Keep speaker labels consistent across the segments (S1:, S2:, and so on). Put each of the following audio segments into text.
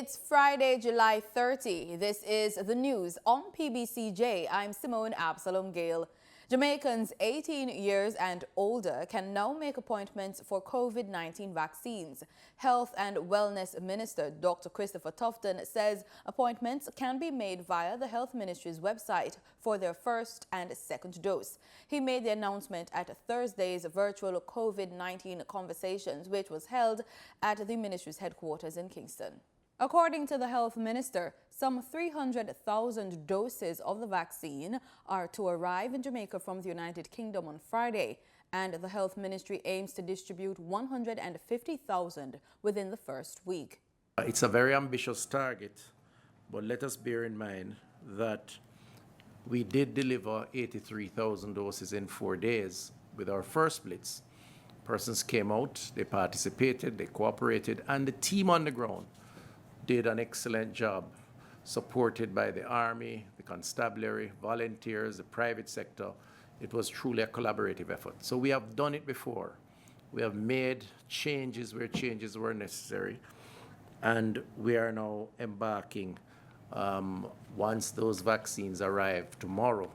S1: It's Friday, July 30. This is the news on PBCJ. I'm Simone Absalom Gale. Jamaicans 18 years and older can now make appointments for COVID-19 vaccines. Health and Wellness Minister Dr. Christopher Tufton says appointments can be made via the Health Ministry's website for their first and second dose. He made the announcement at Thursday's virtual COVID-19 conversations, which was held at the ministry's headquarters in Kingston. According to the health minister, some 300,000 doses of the vaccine are to arrive in Jamaica from the United Kingdom on Friday, and the health ministry aims to distribute 150,000 within the first week.
S2: It's a very ambitious target, but let us bear in mind that we did deliver 83,000 doses in 4 days with our first blitz. Persons came out, they participated, they cooperated, and the team on the ground did an excellent job, supported by the Army, the Constabulary, volunteers, the private sector. It was truly a collaborative effort. So we have done it before. We have made changes where changes were necessary. And we are now embarking, once those vaccines arrive tomorrow,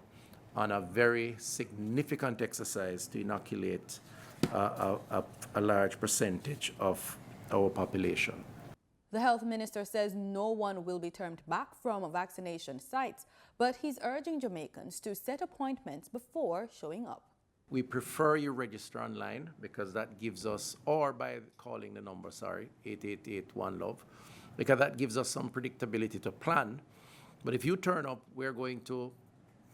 S2: on a very significant exercise to inoculate a large percentage of our population.
S1: The health minister says no one will be turned back from vaccination sites, but he's urging Jamaicans to set appointments before showing up.
S2: We prefer you register online because that gives us, or by calling the number, 888-1-LOVE, because that gives us some predictability to plan. But if you turn up, we're going to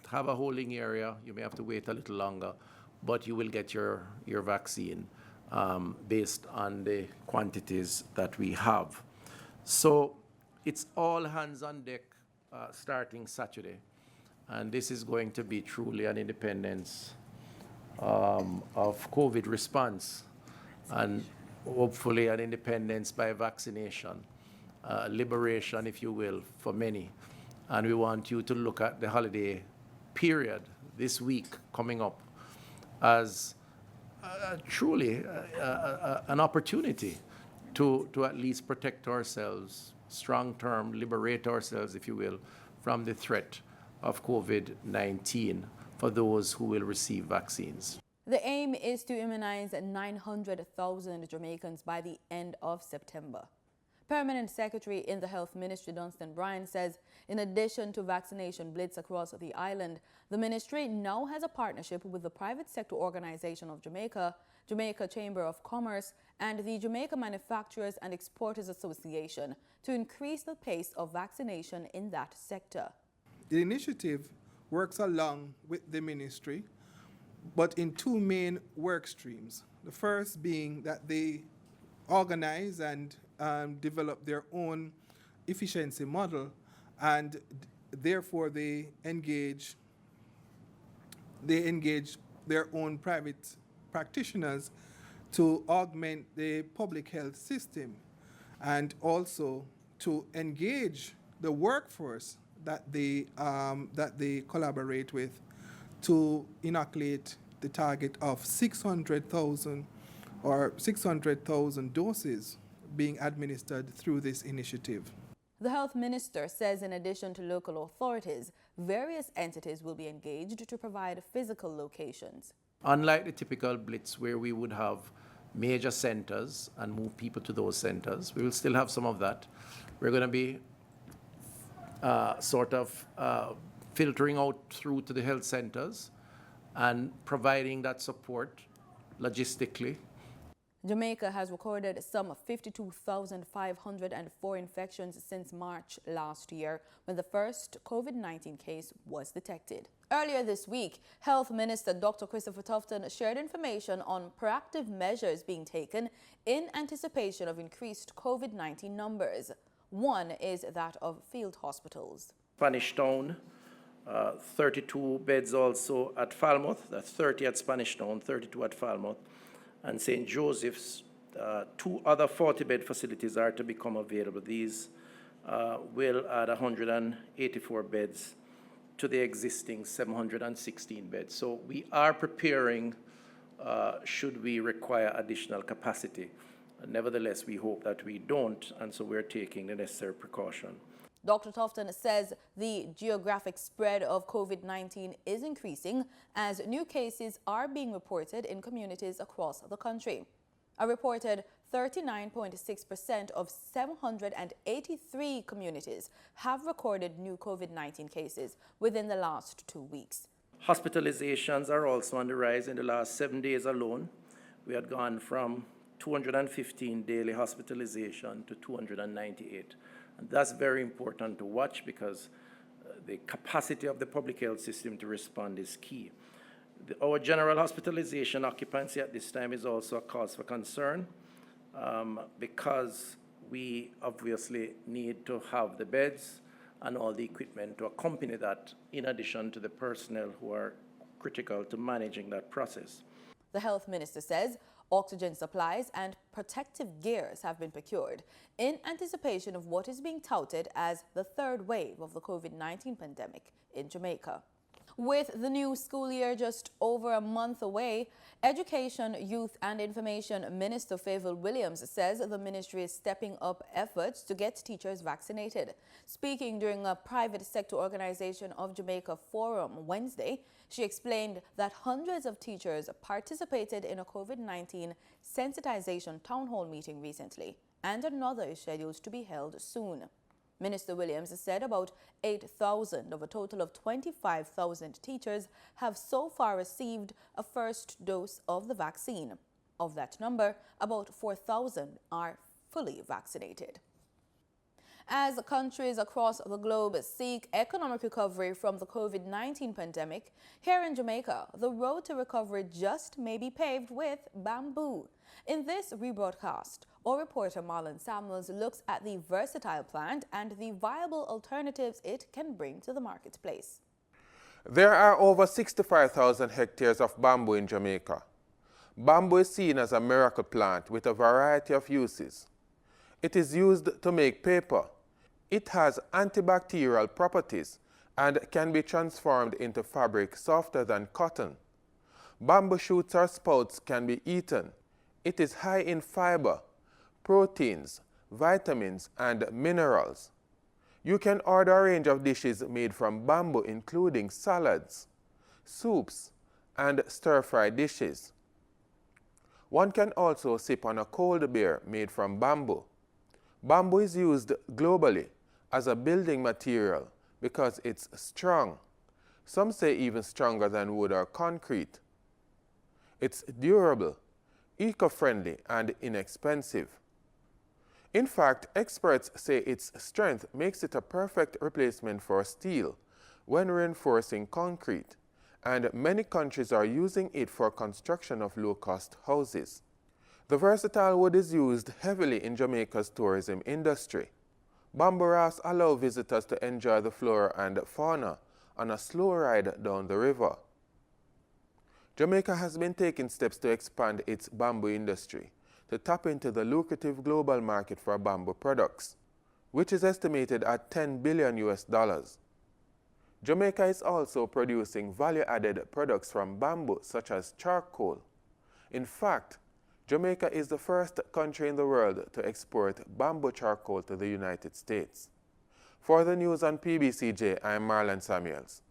S2: have a holding area. You may have to wait a little longer, but you will get your vaccine based on the quantities that we have. So it's all hands on deck starting Saturday. And this is going to be truly an independence of COVID response and hopefully an independence by vaccination, liberation, if you will, for many. And we want you to look at the holiday period this week coming up as truly an opportunity to at least protect ourselves, strong term, liberate ourselves, if you will, from the threat of COVID-19 for those who will receive vaccines.
S1: The aim is to immunize 900,000 Jamaicans by the end of September. Permanent Secretary in the Health Ministry, Dunstan Bryan, says in addition to vaccination blitz across the island, the ministry now has a partnership with the private sector organization of Jamaica, Jamaica Chamber of Commerce, and the Jamaica Manufacturers and Exporters Association to increase the pace of vaccination in that sector.
S3: The initiative works along with the ministry, but in two main work streams. The first being that they organize and develop their own efficiency model, and therefore they engage their own private practitioners to augment the public health system, and also to engage the workforce that they collaborate with to inoculate the target of 600,000 doses being administered through this initiative.
S1: The health minister says in addition to local authorities, various entities will be engaged to provide physical locations.
S2: Unlike the typical blitz where we would have major centers and move people to those centers, we will still have some of that. We're going to be filtering out through to the health centers and providing that support logistically.
S1: Jamaica has recorded some 52,504 infections since March last year, when the first COVID-19 case was detected. Earlier this week, Health Minister Dr. Christopher Tufton shared information on proactive measures being taken in anticipation of increased COVID-19 numbers. One is that of field hospitals.
S2: Spanish Town, 32 beds also at Falmouth, that's 30 at Spanish Town, 32 at Falmouth. And St. Joseph's, 2 other 40-bed facilities are to become available. These will add 184 beds to the existing 716 beds. So we are preparing should we require additional capacity. Nevertheless, we hope that we don't, and so we're taking the necessary precaution.
S1: Dr. Tofton says the geographic spread of COVID-19 is increasing as new cases are being reported in communities across the country. A reported 39.6% of 783 communities have recorded new COVID-19 cases within the last 2 weeks.
S2: Hospitalizations are also on the rise. In the last 7 days alone, we had gone from 215 daily hospitalization to 298. And that's very important to watch because the capacity of the public health system to respond is key. Our general hospitalization occupancy at this time is also a cause for concern because we obviously need to have the beds and all the equipment to accompany that, in addition to the personnel who are critical to managing that process.
S1: The health minister says oxygen supplies and protective gears have been procured in anticipation of what is being touted as the third wave of the COVID-19 pandemic in Jamaica. With the new school year just over a month away, Education, Youth and Information Minister Favour Williams says the ministry is stepping up efforts to get teachers vaccinated. Speaking during a private sector organization of Jamaica forum Wednesday, she explained that hundreds of teachers participated in a COVID-19 sensitization town hall meeting recently, and another is scheduled to be held soon. Minister Williams said about 8,000 of a total of 25,000 teachers have so far received a first dose of the vaccine. Of that number, about 4,000 are fully vaccinated. As countries across the globe seek economic recovery from the COVID-19 pandemic, here in Jamaica, the road to recovery just may be paved with bamboo. In this rebroadcast, our reporter Marlon Samuels looks at the versatile plant and the viable alternatives it can bring to the marketplace.
S4: There are over 65,000 hectares of bamboo in Jamaica. Bamboo is seen as a miracle plant with a variety of uses. It is used to make paper. It has antibacterial properties and can be transformed into fabric softer than cotton. Bamboo shoots or spouts can be eaten. It is high in fiber, proteins, vitamins, and minerals. You can order a range of dishes made from bamboo, including salads, soups, and stir-fry dishes. One can also sip on a cold beer made from bamboo. Bamboo is used globally as a building material because it's strong. Some say even stronger than wood or concrete. It's durable, eco-friendly, and inexpensive. In fact, experts say its strength makes it a perfect replacement for steel when reinforcing concrete, and many countries are using it for construction of low-cost houses. The versatile wood is used heavily in Jamaica's tourism industry. Bamboo rafts allow visitors to enjoy the flora and fauna on a slow ride down the river. Jamaica has been taking steps to expand its bamboo industry to tap into the lucrative global market for bamboo products, which is estimated at $10 billion. Jamaica is also producing value-added products from bamboo, such as charcoal. In fact, Jamaica is the first country in the world to export bamboo charcoal to the United States. For the news on PBCJ, I'm Marlon Samuels.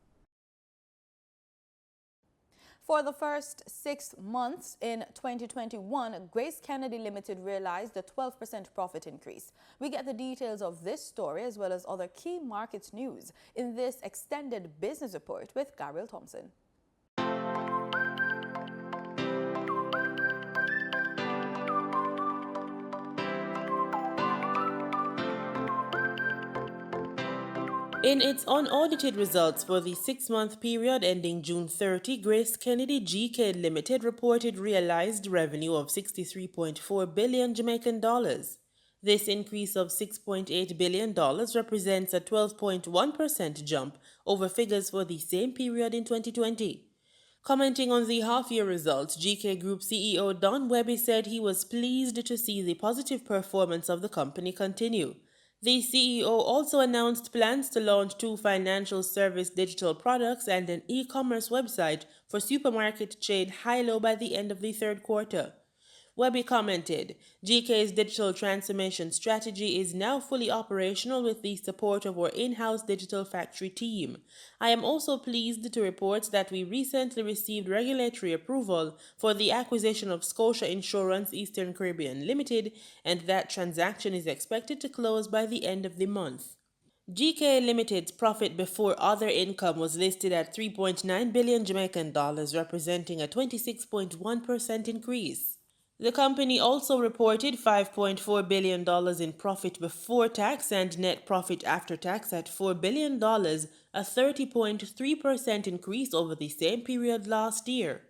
S1: For the first 6 months in 2021, Grace Kennedy Limited realized a 12% profit increase. We get the details of this story as well as other key markets news in this extended business report with Gabriel Thompson.
S5: In its unaudited results for the 6-month period ending June 30, Grace Kennedy GK Limited reported realized revenue of 63.4 billion Jamaican dollars. This increase of $6.8 billion represents a 12.1% jump over figures for the same period in 2020. Commenting on the half-year results, GK Group CEO Don Webby said he was pleased to see the positive performance of the company continue. The CEO also announced plans to launch 2 financial service digital products and an e-commerce website for supermarket chain Hilo by the end of the third quarter. Webby commented, GK's digital transformation strategy is now fully operational with the support of our in-house digital factory team. I am also pleased to report that we recently received regulatory approval for the acquisition of Scotia Insurance Eastern Caribbean Limited, and that transaction is expected to close by the end of the month. GK Limited's profit before other income was listed at 3.9 billion Jamaican dollars, representing a 26.1% increase. The company also reported $5.4 billion in profit before tax and net profit after tax at $4 billion, a 30.3% increase over the same period last year.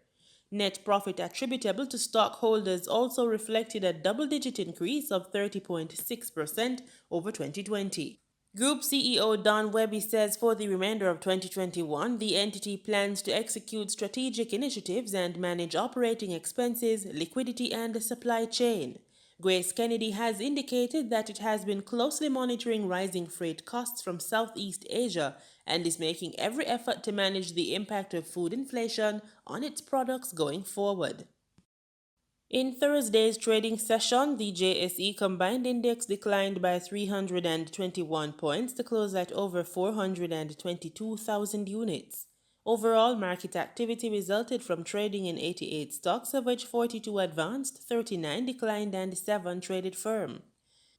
S5: Net profit attributable to stockholders also reflected a double-digit increase of 30.6% over 2020. Group CEO Don Webby says for the remainder of 2021, the entity plans to execute strategic initiatives and manage operating expenses, liquidity, and supply chain. Grace Kennedy has indicated that it has been closely monitoring rising freight costs from Southeast Asia and is making every effort to manage the impact of food inflation on its products going forward. In Thursday's trading session, the JSE Combined Index declined by 321 points to close at over 422,000 units. Overall, market activity resulted from trading in 88 stocks, of which 42 advanced, 39 declined, and 7 traded firm.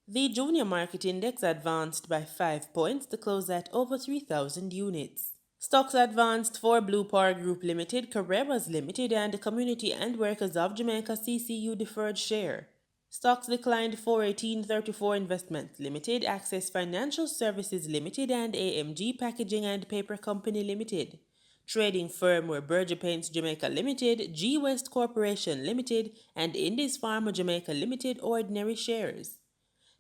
S5: The Junior Market Index advanced by 5 points to close at over 3,000 units. Stocks advanced for Blue Power Group Limited, Carreras Limited, and Community and Workers of Jamaica CCU Deferred Share. Stocks declined for 1834 Investments Limited, Access Financial Services Limited, and AMG Packaging and Paper Company Limited. Trading firm were Berger Paints Jamaica Limited, G West Corporation Limited, and Indies Pharma Jamaica Limited ordinary shares.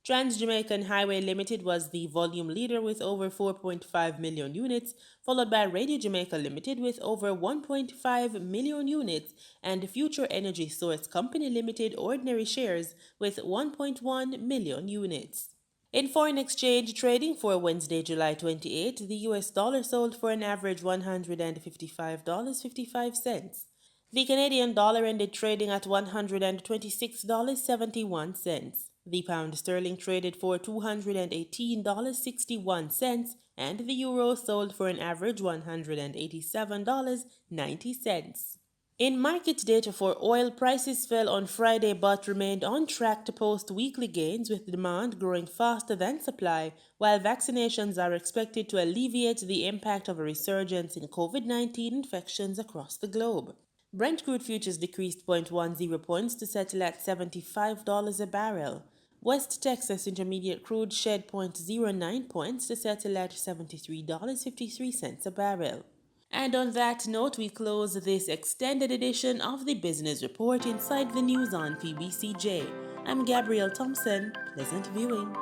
S5: Trans-Jamaican Highway Limited was the volume leader with over 4.5 million units, followed by Radio Jamaica Limited with over 1.5 million units, and Future Energy Source Company Limited ordinary shares with 1.1 million units. In foreign exchange trading for Wednesday, July 28, the US dollar sold for an average $155.55. The Canadian dollar ended trading at $126.71. The pound sterling traded for $218.61, and the euro sold for an average $187.90. In market data for oil, prices fell on Friday but remained on track to post weekly gains, with demand growing faster than supply, while vaccinations are expected to alleviate the impact of a resurgence in COVID-19 infections across the globe. Brent crude futures decreased 0.10 points to settle at $75 a barrel. West Texas Intermediate crude shed 0.09 points to settle at $73.53 a barrel. And on that note, we close this extended edition of the Business Report inside the news on PBCJ. I'm Gabrielle Thompson. Pleasant viewing.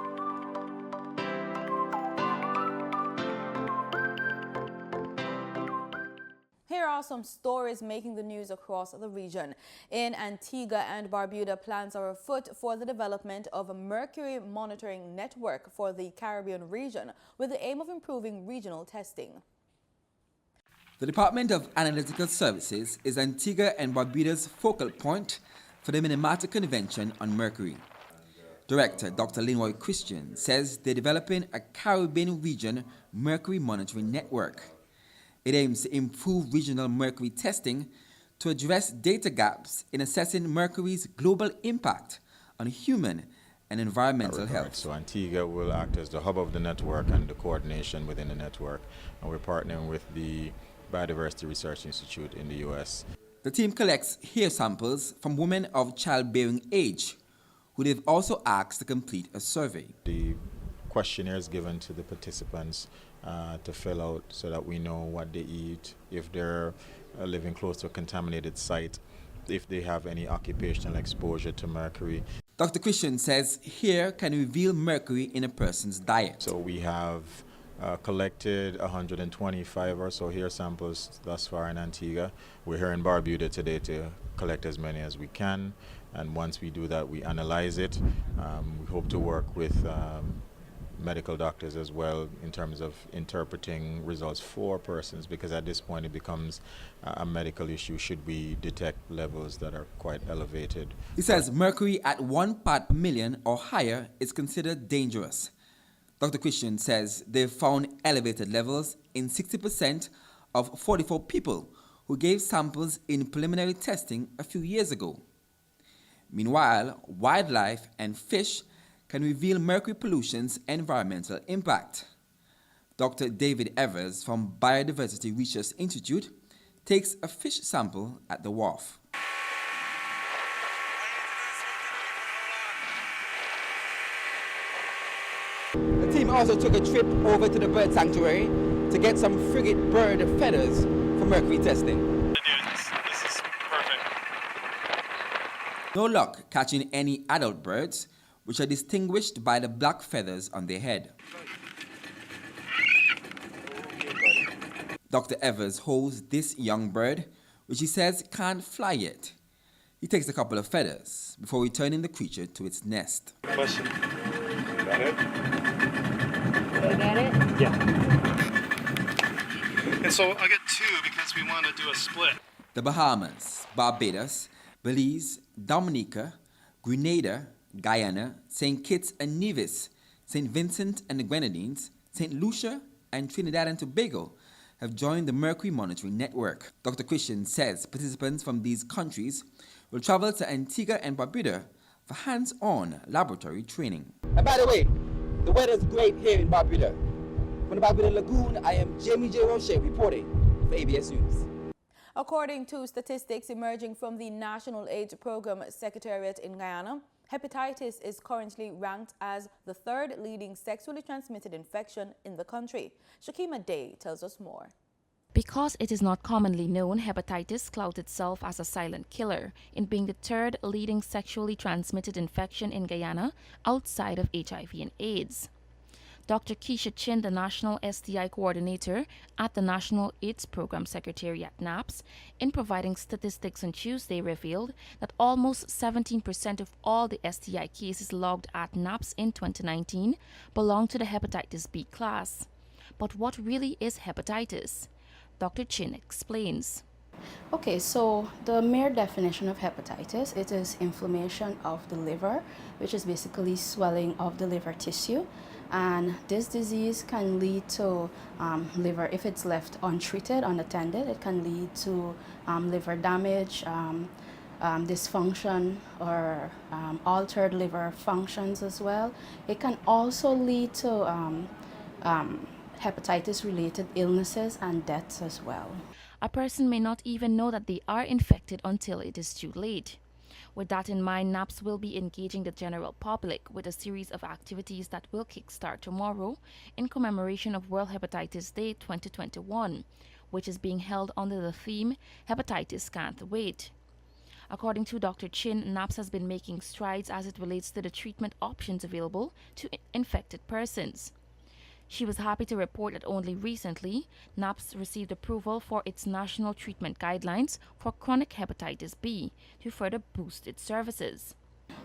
S1: Here are some stories making the news across the region. In Antigua and Barbuda, plans are afoot for the development of a Mercury monitoring network for the Caribbean region with the aim of improving regional testing.
S6: The Department of Analytical Services is Antigua and Barbuda's focal point for the Minamata Convention on Mercury. Director Dr. Linroy Christian says they're developing a Caribbean region Mercury monitoring network. It aims to improve regional mercury testing to address data gaps in assessing mercury's global impact on human and environmental health.
S7: So Antigua will act as the hub of the network and the coordination within the network. And we're partnering with the Biodiversity Research Institute in the U.S.
S6: The team collects hair samples from women of childbearing age, who they've also asked to complete a survey.
S7: The questionnaire is given to the participants to fill out so that we know what they eat, if they're living close to a contaminated site, if they have any occupational exposure to mercury.
S6: Dr. Christian says hair can reveal mercury in a person's diet.
S7: So we have collected 125 or so hair samples thus far in Antigua. We're here in Barbuda today to collect as many as we can, and once we do that, we analyze it. We hope to work with medical doctors as well in terms of interpreting results for persons, because at this point it becomes a medical issue should we detect levels that are quite elevated.
S6: He says mercury at 1 part per million or higher is considered dangerous. Dr. Christian says they've found elevated levels in 60% of 44 people who gave samples in preliminary testing a few years ago. Meanwhile, wildlife and fish can reveal mercury pollution's environmental impact. Dr. David Evers from Biodiversity Research Institute takes a fish sample at the wharf. The team also took a trip over to the bird sanctuary to get some frigate bird feathers for mercury testing.
S8: This is perfect.
S6: No luck catching any adult birds, which are distinguished by the black feathers on their head. Dr. Evers holds this young bird, which he says can't fly yet. He takes a couple of feathers before returning the creature to its nest.
S8: Question. Got it?
S9: Did I get it?
S8: Yeah. And so I'll get two because we want to do a split.
S6: The Bahamas, Barbados, Belize, Dominica, Grenada, Guyana, St. Kitts and Nevis, St. Vincent and the Grenadines, St. Lucia, and Trinidad and Tobago have joined the Mercury Monitoring Network. Dr. Christian says participants from these countries will travel to Antigua and Barbuda for hands-on laboratory training. And by the way, the weather's great here in Barbuda. From the Barbuda Lagoon, I am Jamie J. Roche reporting for ABS News.
S1: According to statistics emerging from the National AIDS Program Secretariat in Guyana, hepatitis is currently ranked as the third leading sexually transmitted infection in the country. Shakima Day tells us more.
S10: Because it is not commonly known, hepatitis clouds itself as a silent killer in being the third leading sexually transmitted infection in Guyana outside of HIV and AIDS. Dr. Keisha Chin, the National STI Coordinator at the National AIDS Program Secretariat NAPS, in providing statistics on Tuesday revealed that almost 17% of all the STI cases logged at NAPS in 2019 belong to the hepatitis B class. But what really is hepatitis? Dr. Chin explains.
S9: Okay, so the mere definition of hepatitis, it is inflammation of the liver, which is basically swelling of the liver tissue. And this disease can lead to liver, if it's left untreated, unattended, it can lead to liver damage, dysfunction, or altered liver functions as well. It can also lead to hepatitis-related illnesses and deaths as well.
S10: A person may not even know that they are infected until it is too late. With that in mind, NAPS will be engaging the general public with a series of activities that will kickstart tomorrow in commemoration of World Hepatitis Day 2021, which is being held under the theme Hepatitis Can't Wait. According to Dr. Chin, NAPS has been making strides as it relates to the treatment options available to infected persons. She was happy to report that only recently, NAPS received approval for its national treatment guidelines for chronic hepatitis B to further boost its services.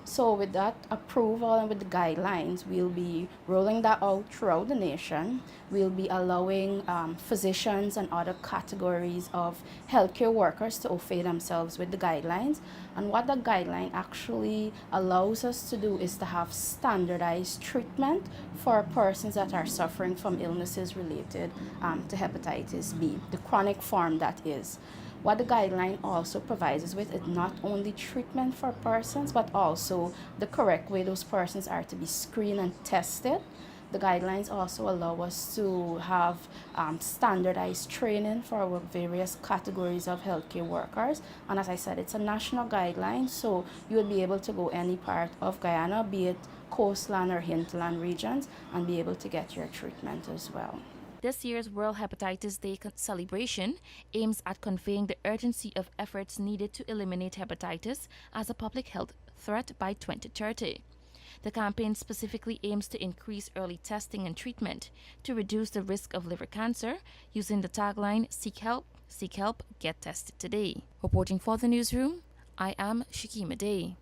S9: So with that approval and with the guidelines, we'll be rolling that out throughout the nation. We'll be allowing physicians and other categories of healthcare workers to affiliate themselves with the guidelines. And what the guideline actually allows us to do is to have standardized treatment for persons that are suffering from illnesses related to hepatitis B, the chronic form that is. What the guideline also provides us with is not only treatment for persons, but also the correct way those persons are to be screened and tested. The guidelines also allow us to have standardized training for our various categories of healthcare workers. And as I said, it's a national guideline, so you will be able to go any part of Guyana, be it coastland or hinterland regions, and be able to get your treatment as well.
S10: This year's World Hepatitis Day celebration aims at conveying the urgency of efforts needed to eliminate hepatitis as a public health threat by 2030. The campaign specifically aims to increase early testing and treatment to reduce the risk of liver cancer using the tagline, Seek help, get tested today. Reporting for the newsroom, I am Shakima Day.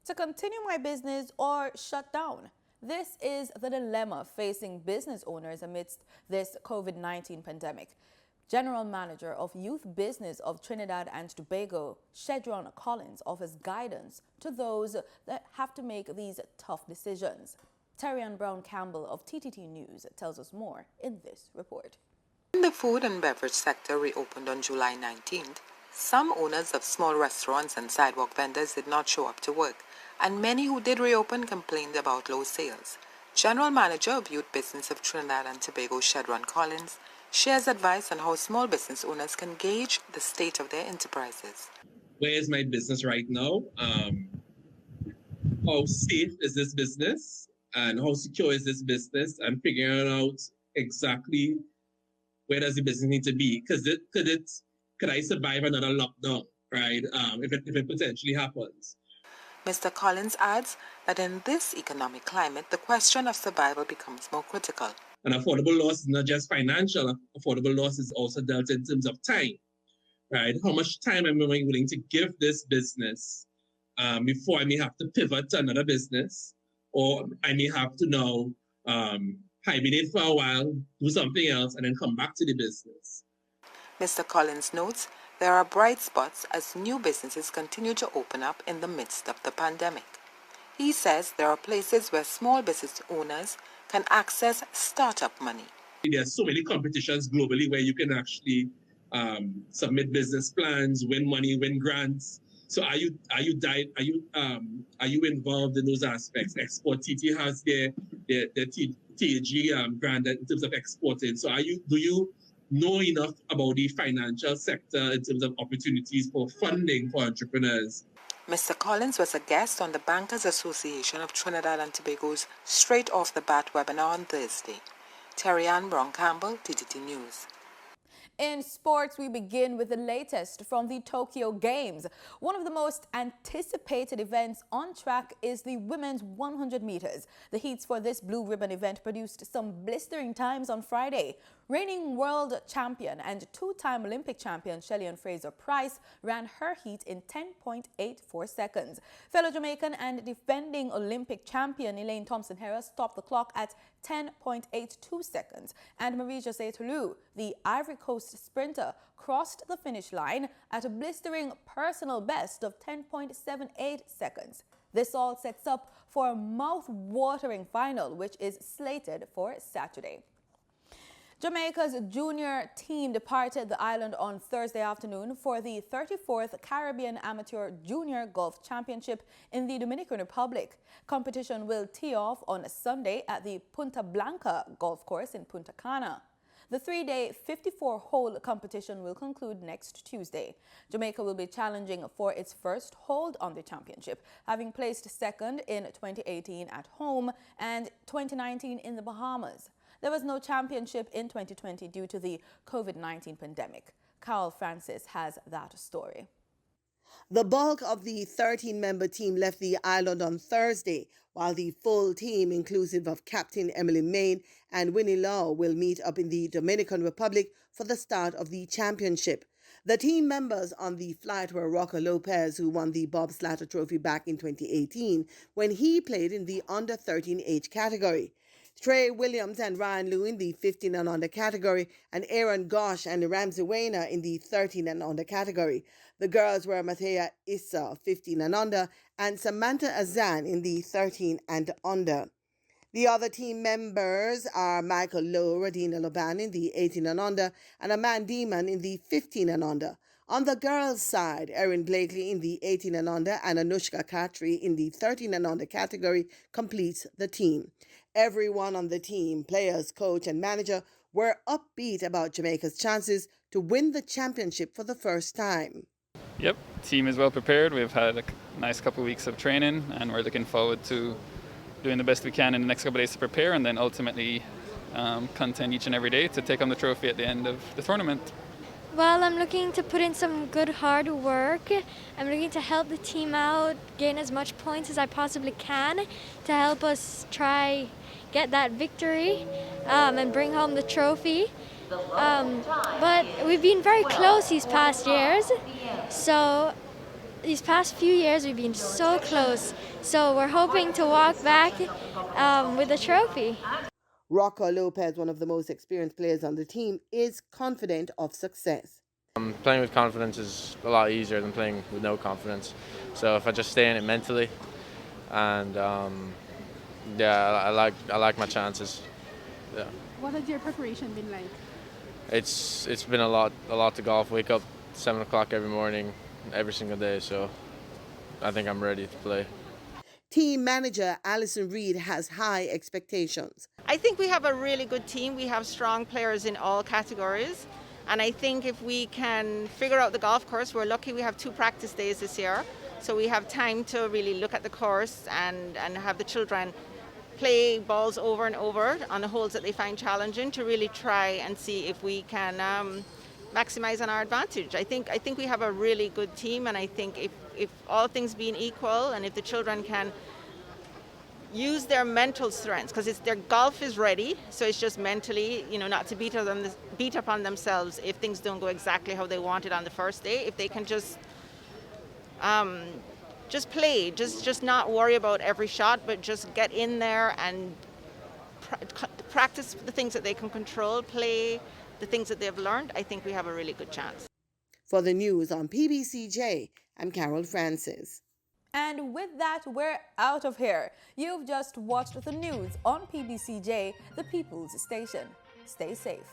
S1: To continue my business or shut down, This is the dilemma facing business owners amidst this COVID-19 pandemic. General Manager of Youth Business of Trinidad and Tobago, Shedron Collins, offers guidance to those that have to make these tough decisions. Terry-Ann Brown-Campbell of TTT News tells us more in this report.
S11: When the food and beverage sector reopened on July 19th, some owners of small restaurants and sidewalk vendors did not show up to work, and many who did reopen complained about low sales. General Manager of Youth Business of Trinidad and Tobago, Shedron Collins, shares advice on how small business owners can gauge the state of their enterprises.
S12: Where is my business right now? How safe is this business? And how secure is this business? And figuring out exactly where does the business need to be? Because could I survive another lockdown, right? If it potentially happens.
S11: Mr. Collins adds that in this economic climate, the question of survival becomes more critical.
S12: And affordable loss is not just financial. Affordable loss is also dealt in terms of time, right? How much time am I willing to give this business before I may have to pivot to another business, or I may have to now hibernate for a while, do something else, and then come back to the business.
S11: Mr. Collins notes there are bright spots as new businesses continue to open up in the midst of the pandemic. He says there are places where small business owners can access startup money.
S12: There are so many competitions globally where you can actually submit business plans, win money, win grants. So are you involved in those aspects? Export TT has their TAG grant in terms of exporting. So do you know enough about the financial sector in terms of opportunities for funding for entrepreneurs?
S11: Mr. Collins was a guest on the Bankers Association of Trinidad and Tobago's Straight Off the Bat webinar on Thursday. Terry-Ann Brown-Campbell, TTT News.
S1: In sports, we begin with the latest from the Tokyo Games. One of the most anticipated events on track is the women's 100 meters. The heats for this blue ribbon event produced some blistering times on Friday. Reigning world champion and two-time Olympic champion Shelly-Ann Fraser-Pryce ran her heat in 10.84 seconds. Fellow Jamaican and defending Olympic champion Elaine Thompson-Harris stopped the clock at 10.82 seconds. And Marie-Josée Toulouse, the Ivory Coast sprinter, crossed the finish line at a blistering personal best of 10.78 seconds. This all sets up for a mouth-watering final, which is slated for Saturday. Jamaica's junior team departed the island on Thursday afternoon for the 34th Caribbean Amateur Junior Golf Championship in the Dominican Republic. Competition will tee off on Sunday at the Punta Blanca Golf Course in Punta Cana. The three-day 54-hole competition will conclude next Tuesday. Jamaica will be challenging for its first hold on the championship, having placed second in 2018 at home and 2019 in the Bahamas. There was no championship in 2020 due to the COVID-19 pandemic. Carol Francis has that story.
S13: The bulk of the 13-member team left the island on Thursday, while the full team, inclusive of Captain Emily Main and Winnie Law, will meet up in the Dominican Republic for the start of the championship. The team members on the flight were Rocker Lopez, who won the Bob Slatter Trophy back in 2018 when he played in the under-13 age category. Trey Williams and Ryan Liu in the 15 and under category, and Aaron Gosh and Ramsey Wayner in the 13 and under category. The girls were Mathea Issa, 15 and under, and Samantha Azan in the 13 and under. The other team members are Michael Lowe, Radina Loban in the 18 and under, and Amanda Demon in the 15 and under. On the girls' side, Erin Blakely in the 18 and under and Anushka Khatri in the 13 and under category completes the team. Everyone on the team, players, coach, and manager, were upbeat about Jamaica's chances to win the championship for the first time.
S14: Yep, team is well prepared. We've had a nice couple of weeks of training, and we're looking forward to doing the best we can in the next couple of days to prepare, and then ultimately contend each and every day to take home the trophy at the end of the tournament.
S15: Well, I'm looking to put in some good hard work. I'm looking to help the team out, gain as much points as I possibly can to help us try get that victory and bring home the trophy. But we've been very close these past years, so these past few years we've been so close. So we're hoping to walk back with a trophy.
S13: Rocco Lopez, one of the most experienced players on the team, is confident of success.
S16: Playing with confidence is a lot easier than playing with no confidence. So if I just stay in it mentally, and yeah, I like my chances. Yeah.
S17: What has your preparation been like?
S16: It's been a lot to golf. Wake up 7 o'clock every morning, every single day. So I think I'm ready to play.
S13: Team manager Alison Reed has high expectations.
S18: I think we have a really good team. We have strong players in all categories. And I think if we can figure out the golf course, we're lucky we have 2 practice days this year. So we have time to really look at the course and have the children play balls over and over on the holes that they find challenging to really try and see if we can maximize on our advantage. I think we have a really good team, and I think if all things being equal and if the children can use their mental strengths, because their golf is ready, so it's just mentally, not to beat up on themselves if things don't go exactly how they wanted on the first day. If they can just play, just not worry about every shot, but just get in there and practice the things that they can control, play the things that they've learned, I think we have a really good chance.
S13: For the news on PBCJ, I'm Carol Francis.
S1: And with that, we're out of here. You've just watched the news on PBCJ, the People's Station. Stay safe.